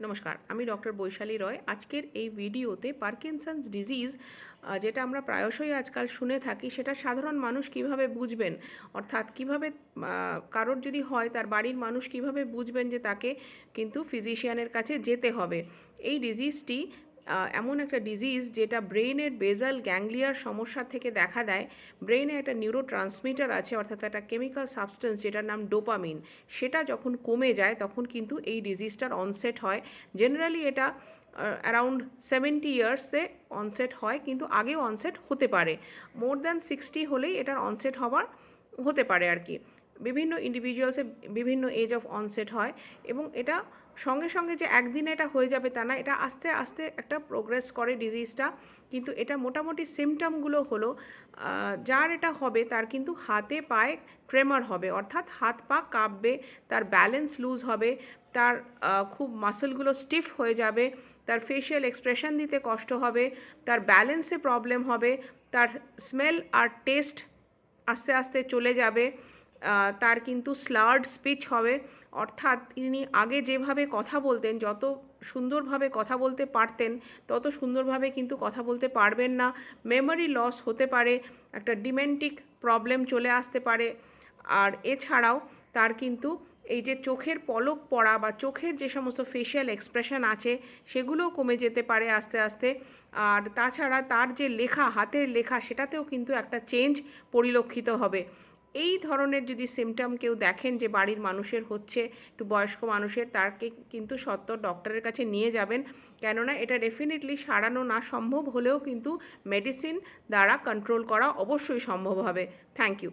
নমস্কার, আমি ডক্টর বৈশালী রয়। আজকের এই ভিডিওতে পার্কিনসন্স ডিজিজ যেটা আমরা প্রায়শই আজকাল শুনে থাকি, সেটা সাধারণ মানুষ কিভাবে বুঝবেন, অর্থাৎ কিভাবে কারোর যদি হয় তার বাড়ির মানুষ কিভাবে বুঝবেন যে তাকে কিন্তু ফিজিশিয়ানের কাছে যেতে হবে। এই ডিজিজটি এমন একটা ডিজিজ যেটা ব্রেইনের বেজাল গ্যাংলিয়ার সমস্যা থেকে দেখা দেয়। ব্রেইনে একটা নিউরো ট্রান্সমিটার আছে, অর্থাৎ একটা কেমিক্যাল সাবস্টেন্স যেটার নাম ডোপামিন, সেটা যখন কমে যায় তখন কিন্তু এই ডিজিজটার অনসেট হয়। জেনারেলি এটা অ্যারাউন্ড 70 ইয়ার্সে অনসেট হয়, কিন্তু আগেও অনসেট হতে পারে। মোর দ্যান 60 হলেই এটার অনসেট হতে পারে আর কি। বিভিন্ন ইন্ডিভিজুয়ালসে বিভিন্ন এজ অফ অনসেট হয় এবং এটা সঙ্গে সঙ্গে যে একদিনে এটা হয়ে যাবে তা না, এটা আস্তে আস্তে একটা প্রোগ্রেস করে ডিজিজটা। কিন্তু এটা মোটামুটি সিমটমগুলো হলো, যার এটা হবে তার কিন্তু হাতে পায়ে ট্রেমার হবে, অর্থাৎ হাত পা কাঁপবে, তার ব্যালেন্স লুজ হবে, তার খুব মাসলগুলো স্টিফ হয়ে যাবে, তার ফেশিয়াল এক্সপ্রেশন দিতে কষ্ট হবে, তার ব্যালেন্সে প্রবলেম হবে, তার স্মেল আর টেস্ট আস্তে আস্তে চলে যাবে, তার কিন্তু স্লার্ড স্পিচ হবে, অর্থাৎ তিনি আগে যেভাবে কথা বলতেন, যত সুন্দরভাবে কথা বলতে পারতেন তত সুন্দরভাবে কিন্তু কথা বলতে পারবেন না। মেমোরি লস হতে পারে, একটা ডিমেন্টিক প্রবলেম চলে আসতে পারে। আর এছাড়াও তার কিন্তু এই যে চোখের পলক পড়া বা চোখের যে সমস্ত ফেশিয়াল এক্সপ্রেশন আছে সেগুলোও কমে যেতে পারে আস্তে আস্তে। আর তাছাড়া তার যে লেখা, হাতের লেখা, সেটাতেও কিন্তু একটা চেঞ্জ পরিলক্ষিত হবে। এই ধরনের যদি সিমটম কেউ দেখেন যে বাড়ির মানুষের হচ্ছে, একটু বয়স্ক মানুষের, তাকে কিন্তু সত্ত্বর ডক্টরের কাছে নিয়ে যাবেন। কেননা এটা ডেফিনেটলি সারানো না সম্ভব হলেও কিন্তু মেডিসিন দ্বারা কন্ট্রোল করা অবশ্যই সম্ভব হবে। Thank you.